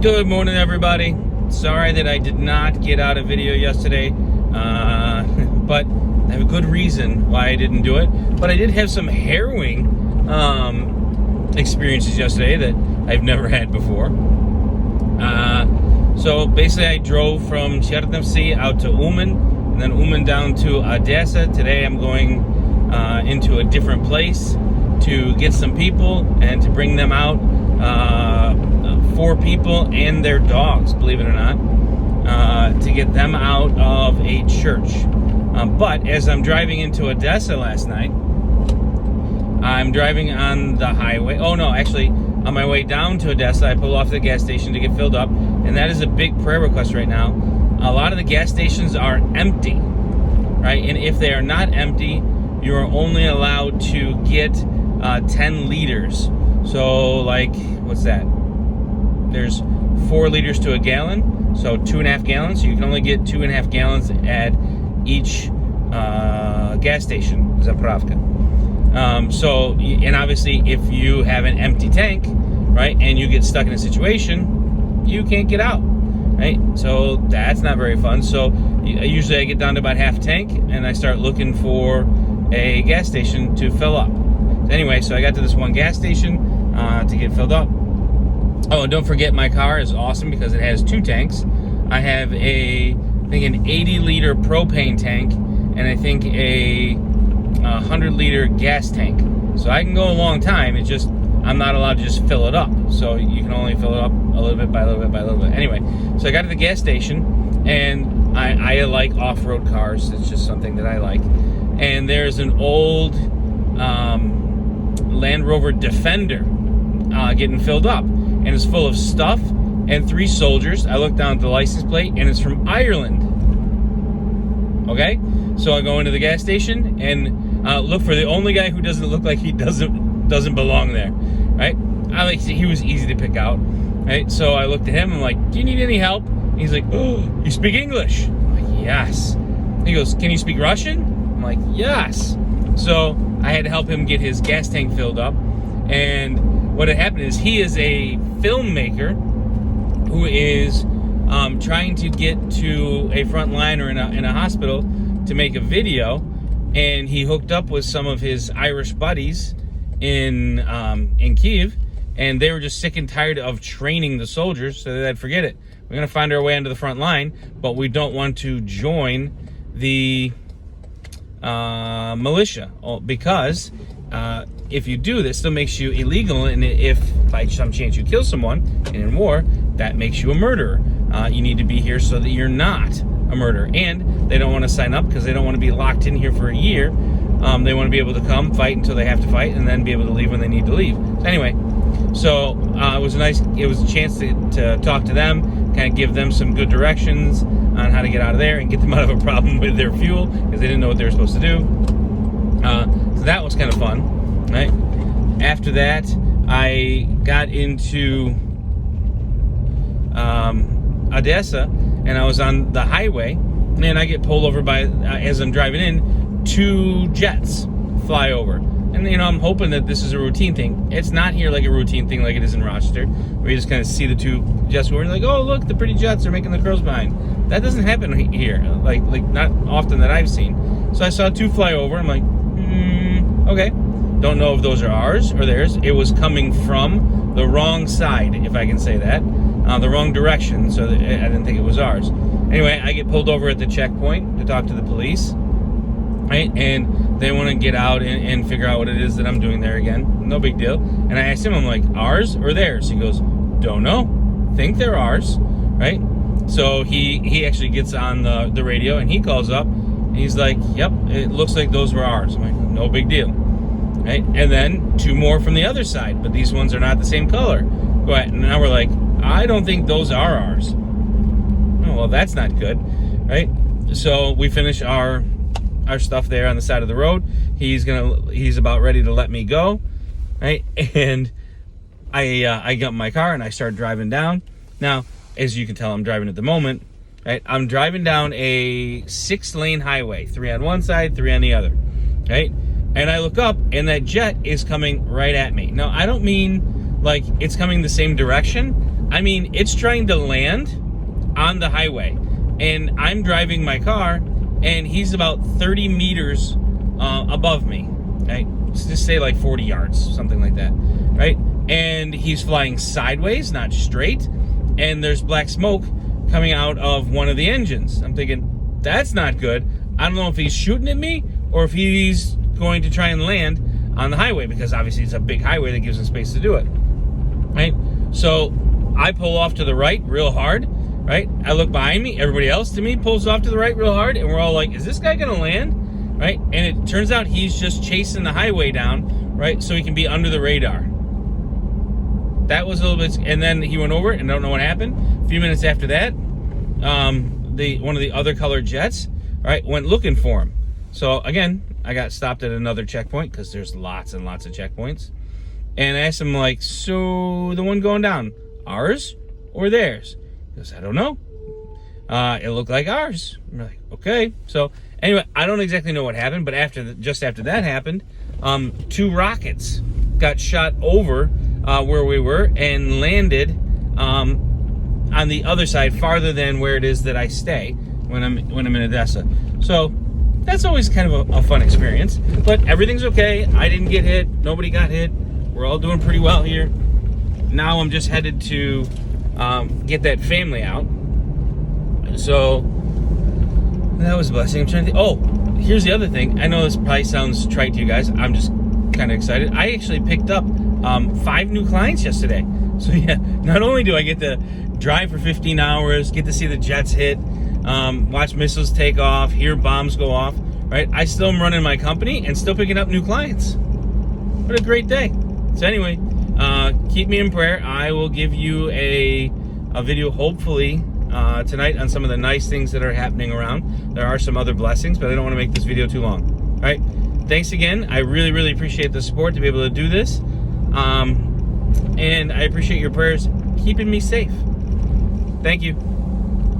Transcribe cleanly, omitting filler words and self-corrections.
Good morning, everybody. Sorry that I did not get out a video yesterday, but I have a good reason why I didn't do it. But I did have some harrowing experiences yesterday that I've never had before. So basically, I drove from Chernovtsi out to Uman, and then Uman down to Odessa. Today, I'm going into a different place to get some people and to bring them out. 4 people and their dogs, believe it or not, to get them out of a church. But as I'm driving into Odessa last night, I'm driving on the highway. Oh no, actually, on my way down to Odessa, I pull off at the gas station to get filled up, and that is a big prayer request right now. A lot of the gas stations are empty, right? And if they are not empty, you are only allowed to get 10 liters. So, like, what's that? There's 4 liters to a gallon, so 2.5 gallons. So you can only get 2.5 gallons at each gas station, Zapravka. And obviously, if you have an empty tank, right, and you get stuck in a situation, you can't get out, right? So that's not very fun. So usually I get down to about half tank, and I start looking for a gas station to fill up. Anyway, so I got to this one gas station to get filled up. Oh, and don't forget, my car is awesome because it has 2 tanks. I have I think an 80-liter propane tank, and I think a 100-liter gas tank. So I can go a long time. It's just I'm not allowed to just fill it up. So you can only fill it up a little bit by a little bit by a little bit. Anyway, so I got to the gas station, and I like off-road cars. It's just something that I like. And there's an old Land Rover Defender getting filled up, and it's full of stuff and 3 soldiers. I look down at the license plate, and it's from Ireland. Okay, so I go into the gas station and look for the only guy who doesn't look like he doesn't belong there, right? He was easy to pick out, right? So I looked at him. I'm like, "Do you need any help?" And he's like, "Oh, you speak English?" I'm like, "Yes." He goes, "Can you speak Russian?" I'm like, "Yes." So I had to help him get his gas tank filled up. And what had happened is he is a filmmaker who is trying to get to a front line or in a hospital to make a video. And he hooked up with some of his Irish buddies in Kyiv, and they were just sick and tired of training the soldiers, so they said, "Forget it. We're going to find our way onto the front line, but we don't want to join the militia, because if you do, this still makes you illegal, and if by some chance you kill someone in war, that makes you a murderer. You need to be here so that you're not a murderer." And they don't want to sign up because they don't want to be locked in here for a year. They want to be able to come, fight until they have to fight, and then be able to leave when they need to leave. So anyway, it was a chance to talk to them, kind of give them some good directions on how to get out of there and get them out of a problem with their fuel, because they didn't know what they were supposed to do. So that was kind of fun, right? After that, I got into Odessa, and I was on the highway, and I get pulled over by, as I'm driving in, 2 jets fly over. And, I'm hoping that this is a routine thing. It's not here like a routine thing like it is in Rochester, where you just kind of see the 2 jets where you're like, "Oh, look, the pretty jets are making the crows behind." That doesn't happen here, like not often that I've seen. So I saw 2 fly over. I'm like, okay. Don't know if those are ours or theirs. It was coming from the wrong side, if I can say that, the wrong direction, so I didn't think it was ours. Anyway, I get pulled over at the checkpoint to talk to the police, right? And they want to get out and figure out what it is that I'm doing there again. No big deal. And I asked him, I'm like, "Ours or theirs?" He goes, "Don't know. Think they're ours," right? So he actually gets on the radio, and he calls up, and he's like, "Yep, it looks like those were ours." I'm like, "No big deal." Right? And then 2 more from the other side, but these ones are not the same color. But now we're like, "I don't think those are ours." Oh, well, that's not good, right? So we finish our stuff there on the side of the road. He's about ready to let me go, right? And I got in my car and I start driving down. Now, as you can tell, I'm driving at the moment, right? I'm driving down a 6-lane highway, 3 on one side, 3 on the other, right? And I look up, and that jet is coming right at me. Now, I don't mean like it's coming the same direction. I mean, it's trying to land on the highway, and I'm driving my car, and he's about 30 meters above me, right? Let's just say like 40 yards, something like that, right? And he's flying sideways, not straight, and there's black smoke coming out of one of the engines. I'm thinking, that's not good. I don't know if he's shooting at me or if he's going to try and land on the highway, because obviously it's a big highway that gives him space to do it, right? So I pull off to the right real hard, right? I look behind me, everybody else to me pulls off to the right real hard, and we're all like, is this guy gonna land, right? And it turns out he's just chasing the highway down, right? So he can be under the radar. That was a little bit, and then he went over it, and I don't know what happened. A few minutes after that, one of the other colored jets, right, went looking for him. So again, I got stopped at another checkpoint, because there's lots and lots of checkpoints. And I asked him, like, so the one going down, ours or theirs? He goes, I don't know. It looked like ours. I'm like, okay. So anyway, I don't exactly know what happened, but just after that happened, 2 rockets got shot over where we were and landed on the other side, farther than where it is that I stay when I'm in Odessa. So that's always kind of a fun experience. But everything's okay. I didn't get hit. Nobody got hit. We're all doing pretty well here. Now I'm just headed to get that family out. So that was a blessing. I'm trying to think. Oh, here's the other thing. I know this probably sounds trite to you guys. I'm just kind of excited. I actually picked up 5 new clients yesterday. So yeah, not only do I get to drive for 15 hours, get to see the jets hit, watch missiles take off, hear bombs go off, right? I still am running my company and still picking up new clients. What a great day. So anyway, keep me in prayer. I will give you a video hopefully tonight on some of the nice things that are happening around. There are some other blessings, but I don't want to make this video too long. All right. Thanks again. I really, really appreciate the support to be able to do this. And I appreciate your prayers keeping me safe. Thank you.